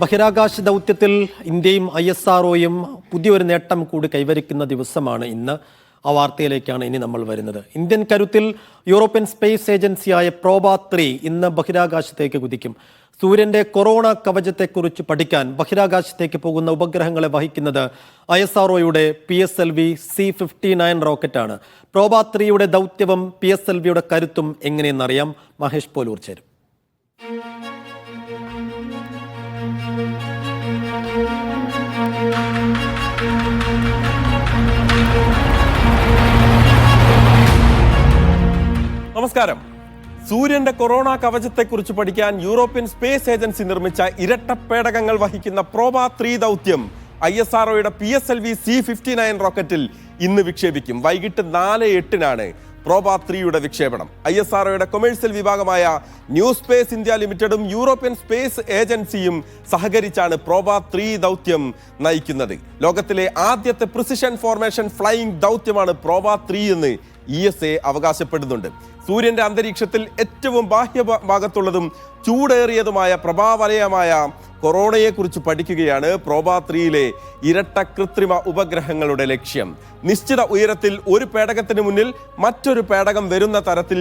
ബഹിരാകാശ ദൗത്യത്തിൽ ഇന്ത്യയും ISROയും പുതിയൊരു നേട്ടം കൂടി കൈവരിക്കുന്ന ദിവസമാണ് ഇന്ന്. ആ വാർത്തയിലേക്കാണ് ഇനി നമ്മൾ വരുന്നത്. ഇന്ത്യൻ കരുത്തിൽ യൂറോപ്യൻ സ്പേസ് ഏജൻസിയായ പ്രോബ-3 ഇന്ന് ബഹിരാകാശത്തേക്ക് കുതിക്കും. സൂര്യന്റെ കൊറോണ കവചത്തെക്കുറിച്ച് പഠിക്കാൻ ബഹിരാകാശത്തേക്ക് പോകുന്ന ഉപഗ്രഹങ്ങളെ വഹിക്കുന്നത് ISROയുടെ PSLV C-59 റോക്കറ്റാണ്. പ്രോബ-3യുടെ ദൗത്യവും PSLVയുടെ കരുത്തും എങ്ങനെയെന്നറിയാം. മഹേഷ് പോലൂർ ചേരും. നമസ്കാരം. സൂര്യന്റെ കൊറോണ കവചത്തെക്കുറിച്ച് പഠിക്കാൻ യൂറോപ്യൻ സ്പേസ് ഏജൻസി നിർമ്മിച്ച ഇരട്ടപ്പേടകങ്ങൾ വഹിക്കുന്ന പ്രോബ-3 ദൗത്യം ISROയുടെ PSLV C-59 റോക്കറ്റിൽ ഇന്ന് വിക്ഷേപിക്കും. വൈകിട്ട് 4:08 പ്രോബ-3യുടെ വിക്ഷേപണം. ISROയുടെ കൊമേഴ്സ്യൽ വിഭാഗമായ ന്യൂ സ്പേസ് ഇന്ത്യ ലിമിറ്റഡും യൂറോപ്യൻ സ്പേസ് ഏജൻസിയും സഹകരിച്ചാണ് പ്രോബ-3 ദൗത്യം നയിക്കുന്നത്. ലോകത്തിലെ ആദ്യത്തെ പ്രിസിഷൻ ഫോർമേഷൻ ഫ്ലൈയിങ് ദൗത്യമാണ് പ്രോബ-3 എന്ന് ESA അവകാശപ്പെടുന്നുണ്ട്. സൂര്യന്റെ അന്തരീക്ഷത്തിൽ ഏറ്റവും ബാഹ്യഭാഗത്തുള്ളതും ചൂടേറിയതുമായ പ്രഭാവലയമായ കൊറോണയെക്കുറിച്ച് പഠിക്കുകയാണ് പ്രോബ-3യിലെ ഇരട്ട കൃത്രിമ ഉപഗ്രഹങ്ങളുടെ ലക്ഷ്യം. നിശ്ചിത ഉയരത്തിൽ ഒരു പേടകത്തിന് മുന്നിൽ മറ്റൊരു പേടകം വരുന്ന തരത്തിൽ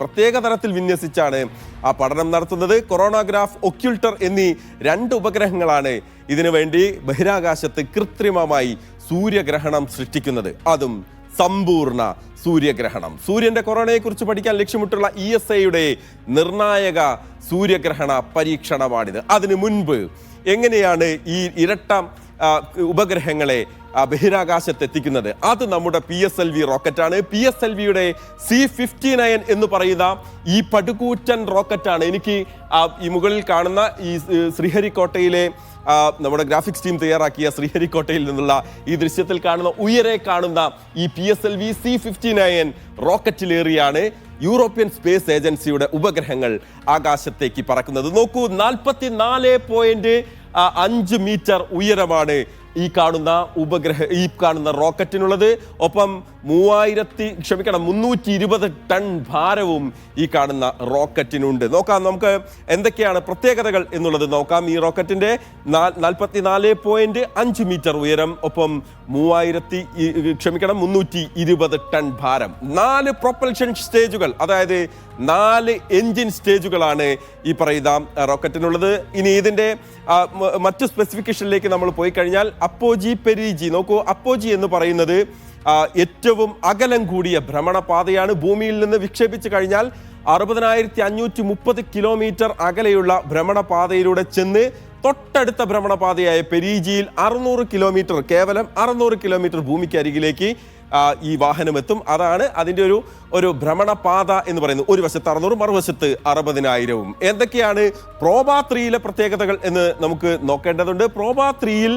പ്രത്യേക തരത്തിൽ വിന്യസിച്ചാണ് ആ പഠനം നടത്തുന്നത്. കൊറോണോഗ്രാഫ്, ഒക്യുൾട്ടർ എന്നീ 2 ഉപഗ്രഹങ്ങളാണ് ഇതിനുവേണ്ടി ബഹിരാകാശത്ത് കൃത്രിമമായി സൂര്യഗ്രഹണം സൃഷ്ടിക്കുന്നത്. അതും സമ്പൂർണ്ണ സൂര്യഗ്രഹണം. സൂര്യന്റെ കൊറോണയെക്കുറിച്ച് പഠിക്കാൻ ലക്ഷ്യമിട്ടുള്ള ESAയുടെ നിർണായക സൂര്യഗ്രഹണ പരീക്ഷണമാണിത്. അതിനു മുൻപ് എങ്ങനെയാണ് ഈ ഇരട്ട ഉപഗ്രഹങ്ങളെ ബഹിരാകാശത്തെത്തിക്കുന്നത്? അത് നമ്മുടെ PSLV റോക്കറ്റാണ്. PSLVയുടെ C-59 എന്ന് പറയുന്ന ഈ പടുകൂറ്റൻ റോക്കറ്റാണ്. എനിക്ക് ഈ മുകളിൽ കാണുന്ന ഈ ശ്രീഹരിക്കോട്ടയിലെ നമ്മുടെ ഗ്രാഫിക്സ് ടീം തയ്യാറാക്കിയ ശ്രീഹരിക്കോട്ടയിൽ നിന്നുള്ള ഈ ദൃശ്യത്തിൽ കാണുന്ന ഈ PSLV C-59 റോക്കറ്റിലേറിയാണ് യൂറോപ്യൻ സ്പേസ് ഏജൻസിയുടെ ഉപഗ്രഹങ്ങൾ ആകാശത്തേക്ക് പറക്കുന്നത്. നോക്കൂ, 44.5 മീറ്റർ ഉയരമാണ് ഈ കാണുന്ന റോക്കറ്റിനുള്ളത്. ഒപ്പം 320 ടൺ ഭാരവും ഈ കാണുന്ന റോക്കറ്റിനുണ്ട്. നോക്കാം നമുക്ക് എന്തൊക്കെയാണ് പ്രത്യേകതകൾ എന്നുള്ളത് നോക്കാം. ഈ റോക്കറ്റിന്റെ 44.5 മീറ്റർ ഉയരം, ഒപ്പം 320 ടൺ ഭാരം, 4 പ്രൊപ്പൽഷൻ സ്റ്റേജുകൾ, അതായത് 4 എഞ്ചിൻ സ്റ്റേജുകളാണ് ഈ പറയുന്ന റോക്കറ്റിനുള്ളത്. ഇനി ഇതിന്റെ മറ്റു സ്പെസിഫിക്കേഷനിലേക്ക് നമ്മൾ പോയി കഴിഞ്ഞാൽ അപ്പോജി പെരിജി. നോക്കൂ, അപ്പോജി എന്ന് പറയുന്നത് ഏറ്റവും അകലം കൂടിയ ഭ്രമണപാതയാണ്. ഭൂമിയിൽ നിന്ന് വിക്ഷേപിച്ചു കഴിഞ്ഞാൽ 60,530 കിലോമീറ്റർ അകലെയുള്ള ഭ്രമണപാതയിലൂടെ ചെന്ന് തൊട്ടടുത്ത ഭ്രമണപാതയായ പെരിജിയിൽ 600 കിലോമീറ്റർ, കേവലം 600 കിലോമീറ്റർ ഭൂമിക്ക് അരികിലേക്ക് ഈ വാഹനം എത്തും. അതാണ് അതിൻ്റെ ഒരു ഭ്രമണപാത എന്ന് പറയുന്നത്. ഒരു വശത്ത് 600, മറുവശത്ത് 60,000. എന്തൊക്കെയാണ് പ്രോബ-3യിലെ പ്രത്യേകതകൾ എന്ന് നമുക്ക് നോക്കേണ്ടതുണ്ട്. പ്രോബ-3യിൽ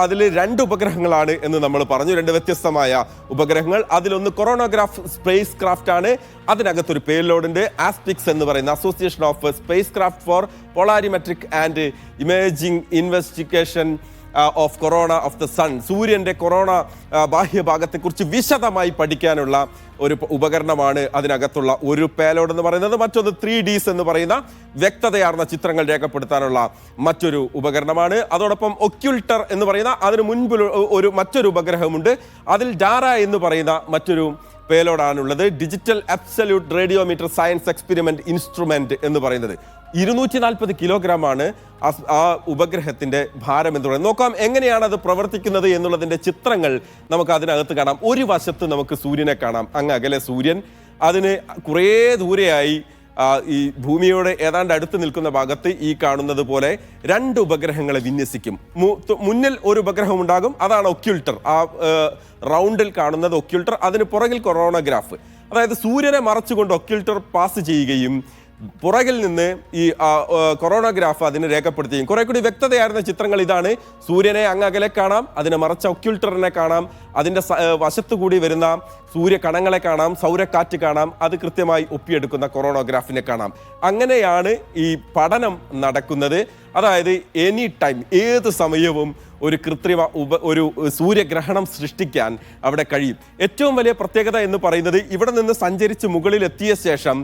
അതിൽ 2 ഉപഗ്രഹങ്ങളാണ് എന്ന് നമ്മൾ പറഞ്ഞു. 2 വ്യത്യസ്തമായ ഉപഗ്രഹങ്ങൾ. അതിലൊന്ന് കൊറോണോഗ്രാഫ് സ്പേസ് ക്രാഫ്റ്റ് ആണ്. അതിനകത്തൊരു പേലോഡുണ്ട്. ആസ്പിക്സ് എന്ന് പറയുന്ന association of space craft for polarimetric and imaging investigation of corona of the sun. സൂര്യന്റെ കൊറോണ ബാഹ്യഭാഗത്തെക്കുറിച്ച് വിശദമായി പഠിക്കാനുള്ള ഒരു ഉപകരണമാണ് അതിനകത്തുള്ള ഒരു പേലോഡ് എന്ന് പറയുന്നത്. മറ്റൊന്ന് 3Ds എന്ന് പറയുന്ന വ്യക്തതയാർന്ന ചിത്രങ്ങൾ രേഖപ്പെടുത്താനുള്ള മറ്റൊരു ഉപകരണമാണ്. അതോടൊപ്പം ഒക്യുൾട്ടർ എന്ന് പറയുന്ന അതിന് മുൻപിൽ മറ്റൊരു ഉപഗ്രഹമുണ്ട്. അതിൽ ഡാര എന്ന് പറയുന്ന മറ്റൊരു പേലോഡാണുള്ളത്. Digital absolute radiometer science experiment instrument എന്ന് പറയുന്നത്. 240 കിലോഗ്രാമാണ് ആ ഉപഗ്രഹത്തിന്റെ ഭാരം എന്ന് പറയുന്നത്. നോക്കാം എങ്ങനെയാണ് അത് പ്രവർത്തിക്കുന്നത് എന്നുള്ളതിന്റെ ചിത്രങ്ങൾ നമുക്ക് അതിനകത്ത് കാണാം. ഒരു വശത്ത് നമുക്ക് സൂര്യനെ കാണാം, അങ്ങ് അകലെ സൂര്യൻ. അതിന് കുറേ ദൂരെയായി ഈ ഭൂമിയോട് ഏതാണ്ട് അടുത്ത് നിൽക്കുന്ന ഭാഗത്ത് ഈ കാണുന്നത് പോലെ 2 ഉപഗ്രഹങ്ങളെ വിന്യസിക്കും. മുന്നിൽ ഒരു ഉപഗ്രഹം ഉണ്ടാകും, അതാണ് ഒക്യുൾട്ടർ. ആ റൗണ്ടിൽ കാണുന്നത് ഒക്യുൾട്ടർ. അതിന് പുറകിൽ കൊറോണോഗ്രാഫ്, അതായത് സൂര്യനെ മറച്ചുകൊണ്ട് ഒക്യുൾട്ടർ പാസ് ചെയ്യുകയും പുറകിൽ നിന്ന് ഈ കൊറോണോഗ്രാഫ് അതിനെ രേഖപ്പെടുത്തുകയും. കുറെ കൂടി വ്യക്തതയായിരുന്ന ചിത്രങ്ങൾ ഇതാണ്. സൂര്യനെ അങ്ങകലെ കാണാം, അതിനെ മറച്ച ഒക്യുൾട്ടറിനെ കാണാം, അതിൻ്റെ വശത്തുകൂടി വരുന്ന സൂര്യകണങ്ങളെ കാണാം, സൗരക്കാറ്റ് കാണാം, അത് കൃത്യമായി ഒപ്പിയെടുക്കുന്ന കൊറോണോഗ്രാഫിനെ കാണാം. അങ്ങനെയാണ് ഈ പഠനം നടക്കുന്നത്. അതായത് എനി ടൈം, ഏത് സമയവും ഒരു കൃത്രിമ ഒരു സൂര്യഗ്രഹണം സൃഷ്ടിക്കാൻ അവിടെ കഴിയും. ഏറ്റവും വലിയ പ്രത്യേകത എന്ന് പറയുന്നത് ഇവിടെ നിന്ന് സഞ്ചരിച്ച് മുകളിൽ എത്തിയ ശേഷം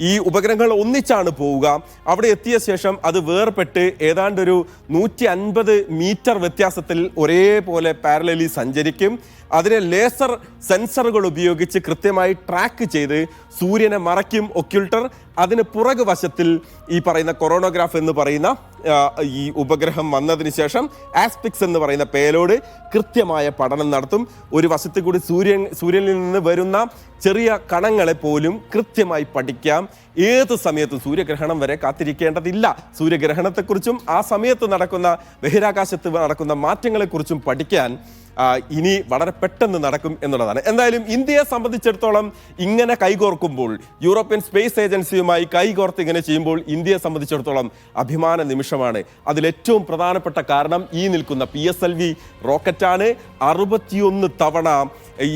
ഈ ഉപഗ്രഹങ്ങൾ ഒന്നിച്ചാണ് പോവുക. അവിടെ എത്തിയ ശേഷം അത് വേർപെട്ട് ഏതാണ്ടൊരു 150 മീറ്റർ വ്യത്യാസത്തിൽ ഒരേപോലെ പാരലലി സഞ്ചരിക്കും. അതിനെ ലേസർ സെൻസറുകൾ ഉപയോഗിച്ച് കൃത്യമായി ട്രാക്ക് ചെയ്ത് സൂര്യനെ മറയ്ക്കും ഒക്യുൾട്ടർ. അതിന് പുറകു വശത്തിൽ ഈ പറയുന്ന കൊറോണോഗ്രാഫ് എന്ന് പറയുന്ന ഈ ഉപഗ്രഹം വന്നതിന് ശേഷം ആസ്പിക്സ് എന്ന് പറയുന്ന പേലോഡ് കൃത്യമായ പഠനം നടത്തും. ഒരു വശത്ത് കൂടി സൂര്യനിൽ നിന്ന് വരുന്ന ചെറിയ കണങ്ങളെ പോലും കൃത്യമായി പഠിക്കാം. ഏത് സമയത്തും സൂര്യഗ്രഹണം വരെ കാത്തിരിക്കേണ്ടതില്ല. സൂര്യഗ്രഹണത്തെക്കുറിച്ചും ആ സമയത്ത് നടക്കുന്ന ബഹിരാകാശത്ത് നടക്കുന്ന മാറ്റങ്ങളെക്കുറിച്ചും പഠിക്കാൻ ഇനി വളരെ പെട്ടെന്ന് നടക്കും എന്നുള്ളതാണ്. എന്തായാലും ഇന്ത്യയെ സംബന്ധിച്ചിടത്തോളം ഇങ്ങനെ കൈകോർക്കുമ്പോൾ, യൂറോപ്യൻ സ്പേസ് ഏജൻസിയുമായി കൈകോർത്ത് ഇങ്ങനെ ചെയ്യുമ്പോൾ ഇന്ത്യയെ സംബന്ധിച്ചിടത്തോളം അഭിമാന നിമിഷമാണ്. അതിലേറ്റവും പ്രധാനപ്പെട്ട കാരണം ഈ നിൽക്കുന്ന PSLV റോക്കറ്റാണ്. 61 തവണ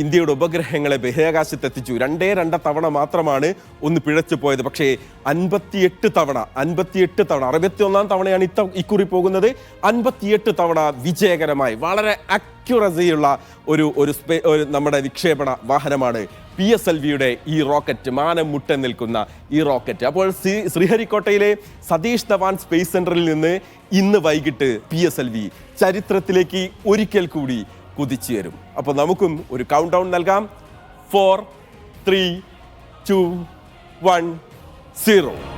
ഇന്ത്യയുടെ ഉപഗ്രഹങ്ങളെ ബഹിരാകാശത്തെത്തിച്ചു. 2 തവണ മാത്രമാണ് ഒന്ന് പിഴച്ചു പോയത്. പക്ഷേ 58 തവണ 61 തവണയാണ് ഇക്കുറി പോകുന്നത്. 58 തവണ വിജയകരമായി വളരെ അക്യുറസിയുള്ള ഒരു നമ്മുടെ വിക്ഷേപണ വാഹനമാണ് PSLVയുടെ ഈ റോക്കറ്റ്, മാനം മുട്ടൻ നിൽക്കുന്ന ഈ റോക്കറ്റ്. അപ്പോൾ ശ്രീഹരിക്കോട്ടയിലെ സതീഷ് ധവാൻ സ്പേസ് സെന്ററിൽ നിന്ന് ഇന്ന് വൈകിട്ട് PSLV ചരിത്രത്തിലേക്ക് ഒരിക്കൽ കൂടി കുതിച്ചുയരും. അപ്പോൾ നമുക്കും ഒരു കൗണ്ട് ഡൗൺ നൽകാം. 4, 3, 2, 1, 0.